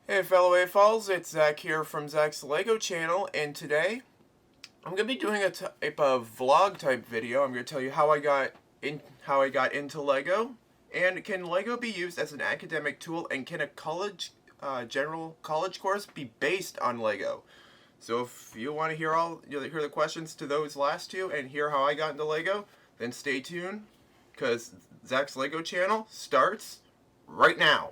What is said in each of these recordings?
Hey fellow AFOLs, it's Zach here from Zach's Lego channel, and today I'm going to be doing a type of vlog type video. I'm going to tell you how I got into Lego, and can Lego be used as an academic tool, and can a general college course be based on Lego? So if you want to hear hear the questions to those last two and hear how I got into Lego, then stay tuned, because Zach's Lego channel starts right now.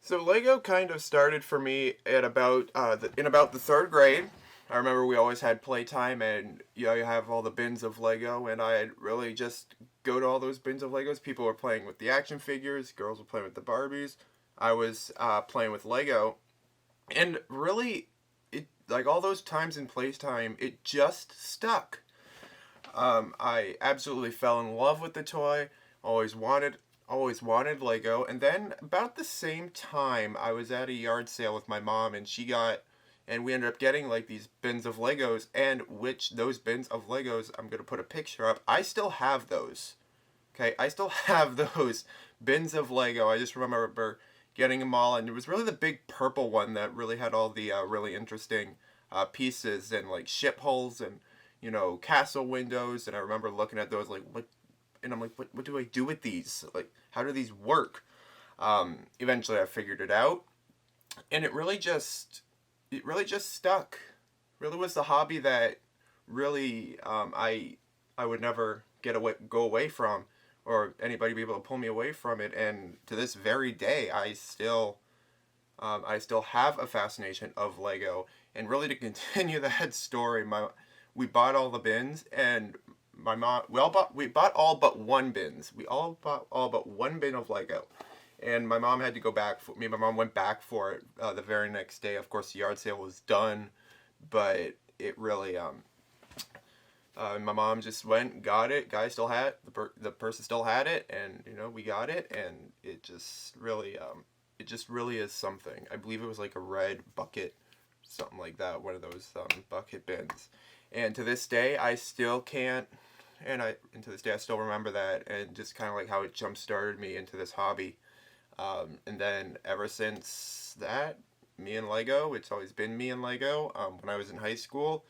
So Lego kind of started for me at about in about the third grade. I remember we always had playtime, and you have all the bins of Lego, and I'd really just go to all those bins of Legos. People were playing with the action figures, girls were playing with the Barbies. I was playing with Lego, and really, like all those times in playtime, it just stuck. I absolutely fell in love with the toy. Always wanted Lego. And then about the same time, I was at a yard sale with my mom, and we ended up getting like these bins of Legos, and those bins of Legos, I'm gonna put a picture up. I still have those. Okay, I still have those bins of Lego. I just remember getting them all, and it was really the big purple one that really had all the really interesting pieces, and like ship hulls, and castle windows. And I remember looking at those like, and I'm like, what do I do with these? Like, how do these work? Eventually I figured it out, and it really just stuck. Really was the hobby that really I would never go away from, or anybody be able to pull me away from it. And to this very day, I still have a fascination of Lego. And really, to continue that story, we bought all the bins, and my mom, we bought all but one bins. We all bought all but one bin of Lego, and my mom had to go back. My mom went back for it the very next day. Of course, the yard sale was done, but it really my mom just went, got it. Guy still had it. The person still had it, and we got it, and it just really is something. I believe it was like a red bucket, something like that, one of those bucket bins. And to this day, I still can't, and to this day, I still remember that, and just kind of like how it jump-started me into this hobby. And then ever since that, me and Lego, it's always been me and Lego. When I was in high school,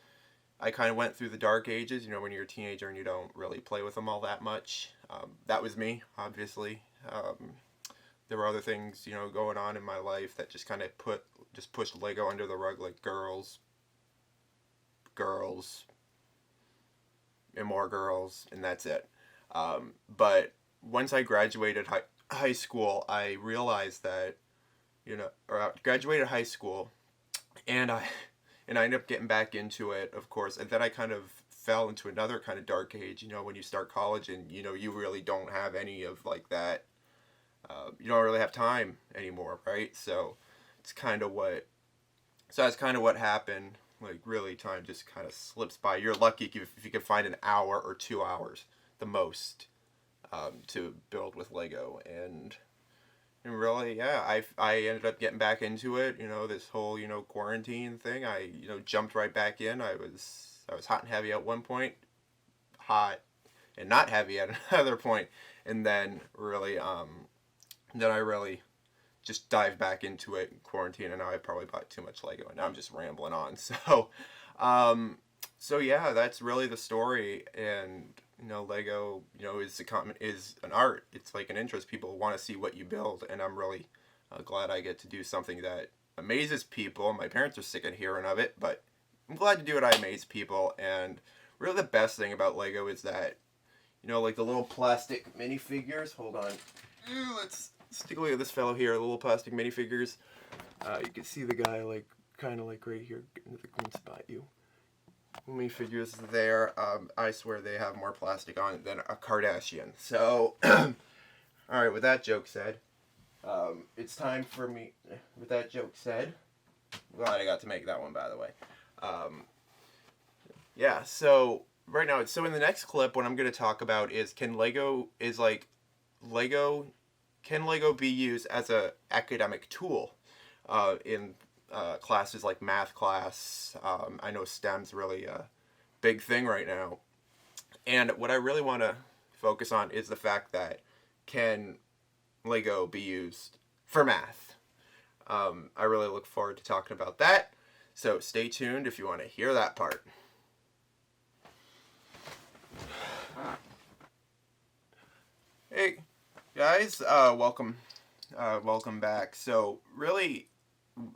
I kind of went through the dark ages, when you're a teenager and you don't really play with them all that much. That was me, obviously. There were other things, going on in my life that just kind of pushed Lego under the rug, like girls, and more girls, and that's it. But once I graduated high school, I realized that, or I graduated high school, and I ended up getting back into it, of course, and then I kind of fell into another kind of dark age, when you start college, and, you really don't have any of like that, you don't really have time anymore, right? So that's kind of what happened. Like, really, time just kind of slips by. You're lucky if you can find an hour or 2 hours, the most, to build with Lego. And really, yeah, I ended up getting back into it. This whole quarantine thing. I jumped right back in. I was hot and heavy at one point, hot and not heavy at another point, and then really I really just dive back into it in quarantine, and now I probably bought too much Lego, and now I'm just rambling on. So yeah, that's really the story. And Lego, is an art. It's like an interest. People want to see what you build, and I'm really glad I get to do something that amazes people. My parents are sick of hearing of it, but I'm glad to do it. I amaze people. And really, the best thing about Lego is that like the little plastic minifigures. Hold on, let's take a look at this fellow here, the little plastic minifigures. You can see the guy kind of right here, into the green spot. Minifigures there. I swear they have more plastic on it than a Kardashian. So, alright, with that joke said, it's time for me, with that joke said, glad I got to make that one, by the way. Yeah, so, right now, in the next clip, what I'm going to talk about is, can Lego be used as a academic tool? in classes like math class. I know STEM's really a big thing right now. And what I really want to focus on is the fact that can Lego be used for math? I really look forward to talking about that. So stay tuned if you want to hear that part. Hey guys, welcome back. So really,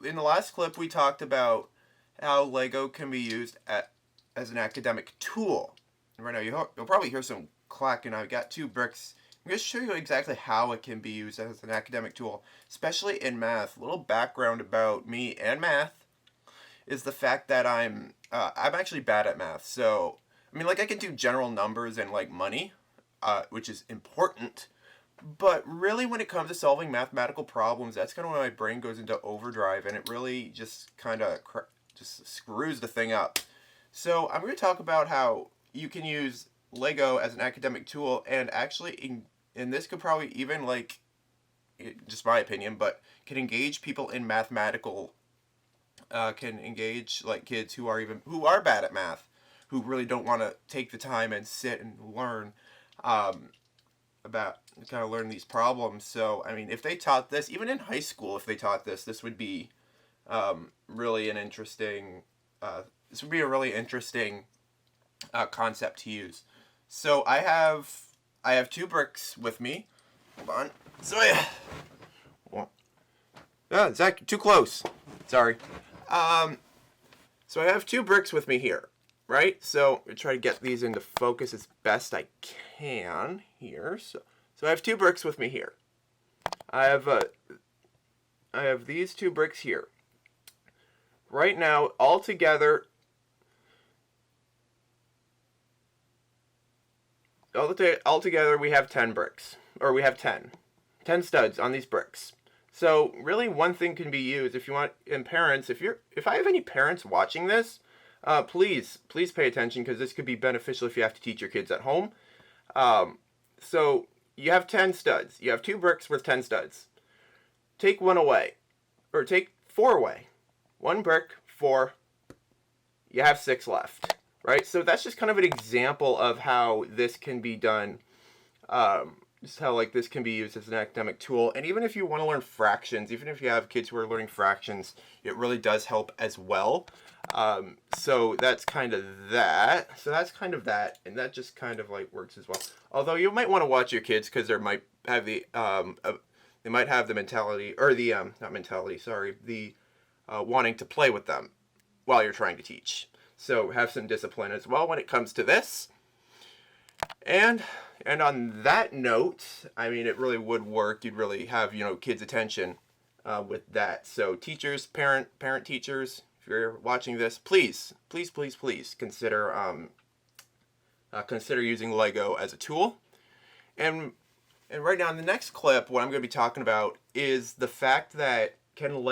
in the last clip we talked about how Lego can be used as an academic tool. And right now you'll probably hear some clacking. I've got 2 bricks. I'm going to show you exactly how it can be used as an academic tool, especially in math. A little background about me and math is the fact that I'm actually bad at math. So I mean, like, I can do general numbers and like money, which is important. But really, when it comes to solving mathematical problems, that's kind of when my brain goes into overdrive, and it really just kind of just screws the thing up. So I'm going to talk about how you can use Lego as an academic tool, and actually, and this could probably even, like, just my opinion, but can engage people in mathematical, can engage like kids who are bad at math, who really don't want to take the time and sit and learn about kind of learn these problems. So I mean, if they taught this, even in high school, if they taught this would be really an interesting. This would be a really interesting concept to use. So I have 2 bricks with me. Hold on. So Zach, too close. Sorry. So I have 2 bricks with me here, right? So I try to get these into focus as best I can here. So I have 2 bricks with me here. I have these 2 bricks here. Right now, altogether we have 10 bricks, or we have 10 studs on these bricks. So really, one thing can be used if you want. And parents, if I have any parents watching this, please pay attention, because this could be beneficial if you have to teach your kids at home. So you have 10 studs. You have 2 bricks with 10 studs. Take 1 away, or take 4 away. 1 brick, 4. You have 6 left, right? So that's just kind of an example of how this can be done. Just how, like, this can be used as an academic tool. And even if you want to learn fractions, even if you have kids who are learning fractions, it really does help as well. So that's kind of that. And that just kind of like works as well. Although you might want to watch your kids, because they might have the mentality, or the not mentality, sorry, the wanting to play with them while you're trying to teach. So have some discipline as well when it comes to this. And on that note, I mean, it really would work. You'd really have, kids' attention with that. So teachers, parent teachers, if you're watching this, please consider using Lego as a tool. And right now in the next clip, what I'm going to be talking about is the fact that can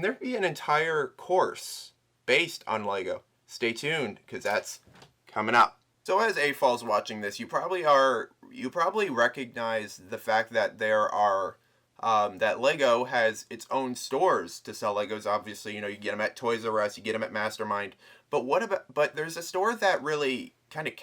there be an entire course based on Lego? Stay tuned, because that's coming up. So as AFOL's watching this, you probably recognize the fact that there are that Lego has its own stores to sell Legos. Obviously, you get them at Toys R Us, you get them at Mastermind. But there's a store that really kind of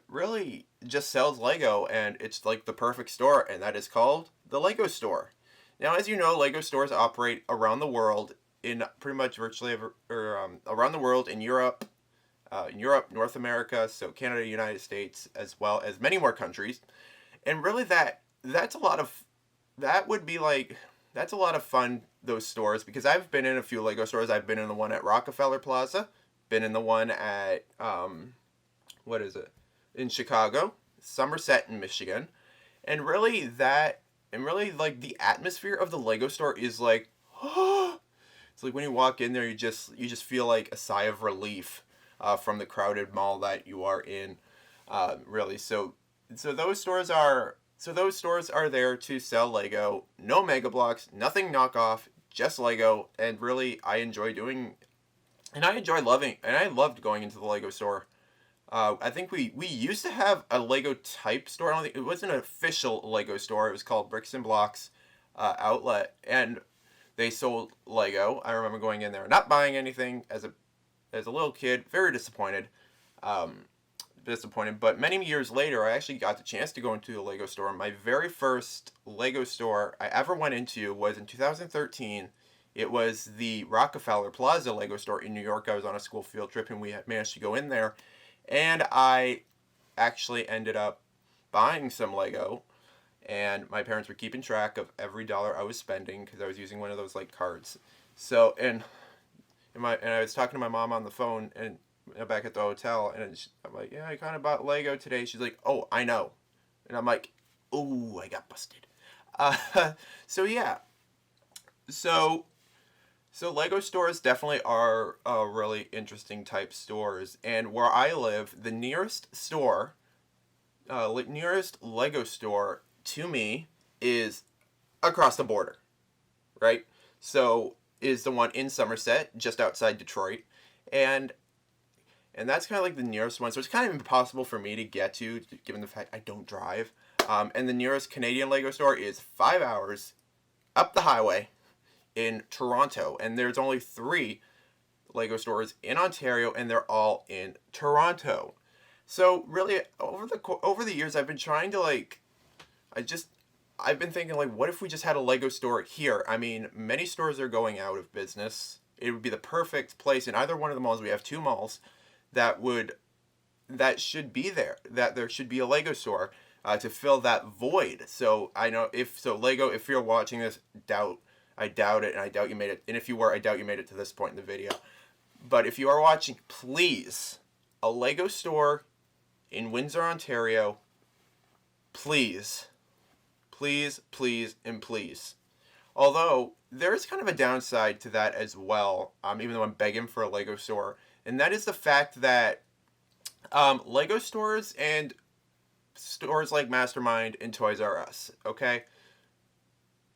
really just sells Lego, and it's like the perfect store, and that is called the Lego store. Now, as you know, Lego stores operate around the world in pretty much virtually around the world in Europe, North America, so Canada, United States, as well as many more countries. And really that's a lot of fun, those stores, because I've been in a few Lego stores. I've been in the one at Rockefeller Plaza, been in the one at in Chicago, Somerset in Michigan. And really like the atmosphere of the Lego store is like it's like when you walk in there, you just feel like a sigh of relief from the crowded mall that you are in, really. So those stores are there to sell Lego. No Mega Bloks, nothing knockoff, just Lego. And really, I loved going into the Lego store. I think we used to have a Lego type store. I don't think it wasn't an official Lego store. It was called Bricks and Blocks. outlet, and they sold Lego. I remember going in there, not buying anything as a little kid, very disappointed. Um, but many years later, I actually got the chance to go into a Lego store. My very first Lego store I ever went into was in 2013. It was the Rockefeller Plaza Lego store in New York. I was on a school field trip, and we had managed to go in there, and I actually ended up buying some Lego, and my parents were keeping track of every dollar I was spending because I was using one of those like cards. So and I was talking to my mom on the phone and back at the hotel, and I'm like, yeah, I kind of bought Lego today. She's like, oh, I know, and I'm like, ooh, I got busted. So yeah, so Lego stores definitely are really interesting type stores, and where I live, the nearest store, nearest Lego store to me is across the border, right? So is the one in Somerset, just outside Detroit, and that's kind of like the nearest one. So it's kind of impossible for me to get to, given the fact I don't drive. And the nearest Canadian Lego store is 5 hours up the highway in Toronto, and there's only 3 Lego stores in Ontario, and they're all in Toronto. So really, over the years, I've been trying to I've been thinking like, what if we just had a Lego store here? I mean, many stores are going out of business. It would be the perfect place in either one of the malls. We have 2 malls that should be there. That there should be a Lego store to fill that void. So I know Lego, if you're watching this, I doubt it, and I doubt you made it. And if you were, I doubt you made it to this point in the video. But if you are watching, please, a Lego store in Windsor, Ontario, please. Please, please, and please. Although, there is kind of a downside to that as well, even though I'm begging for a Lego store, and that is the fact that Lego stores and stores like Mastermind and Toys R Us, okay?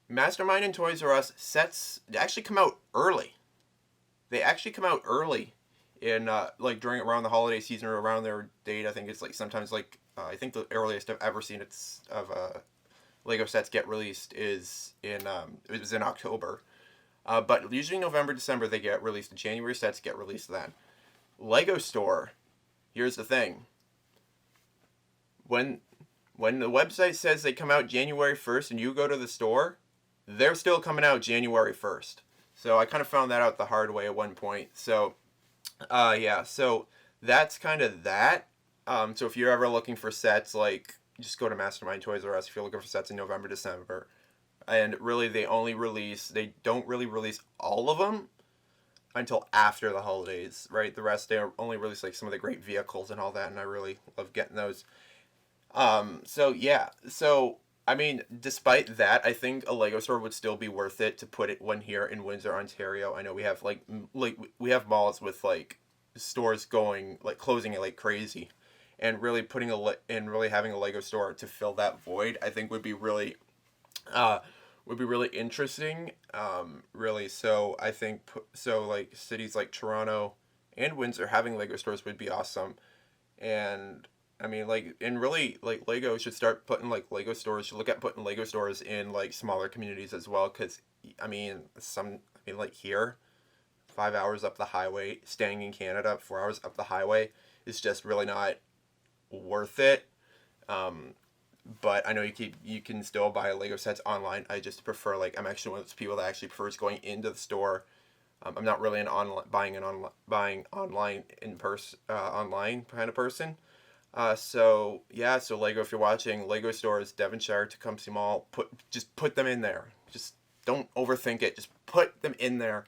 Mastermind and Toys R Us sets actually come out early. They actually come out early in during around the holiday season or around their date. I think it's like sometimes I think the earliest I've ever seen Lego sets get released is it was in October. But usually November, December they get released. The January sets get released then. Lego store, here's the thing. When the website says they come out January 1st and you go to the store, they're still coming out January 1st. So I kind of found that out the hard way at one point. So yeah, so that's kind of that. So if you're ever looking for sets, just go to Mastermind Toys R Us if you're looking for sets in November, December. And really, they don't really release all of them until after the holidays, right? The rest, they only release some of the great vehicles and all that, and I really love getting those. So yeah, I mean, despite that, I think a Lego store would still be worth it to put one here in Windsor, Ontario. I know we have we have malls with stores closing it like crazy. And really really having a Lego store to fill that void, I think would be really interesting. Really, so I think cities like Toronto and Windsor having Lego stores would be awesome. And I mean, Lego should start putting Lego stores. Should look at putting Lego stores in smaller communities as well. Because here, 5 hours up the highway, staying in Canada, 4 hours up the highway is just really not worth it. But I know you can still buy Lego sets online. I just prefer I'm actually one of those people that actually prefers going into the store. I'm not really buying online in person online kind of person. So yeah, so Lego, if you're watching, Lego stores, Devonshire, Tecumseh Mall, put them in there. Just don't overthink it. Just put them in there.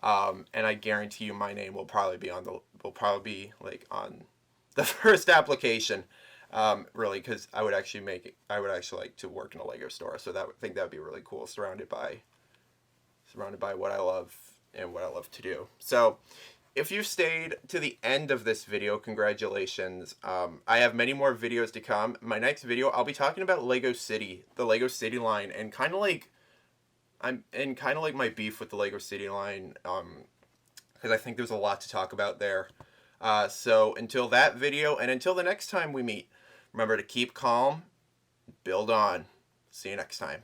And I guarantee you, my name will probably be on the first application, really, because I would actually like to work in a Lego store. So I think that would be really cool, surrounded by what I love and what I love to do. So if you stayed to the end of this video, congratulations. I have many more videos to come. My next video, I'll be talking about Lego City, the Lego City line, and kind of my beef with the Lego City line, because I think there's a lot to talk about there. So until that video, and until the next time we meet, remember to keep calm, build on. See you next time.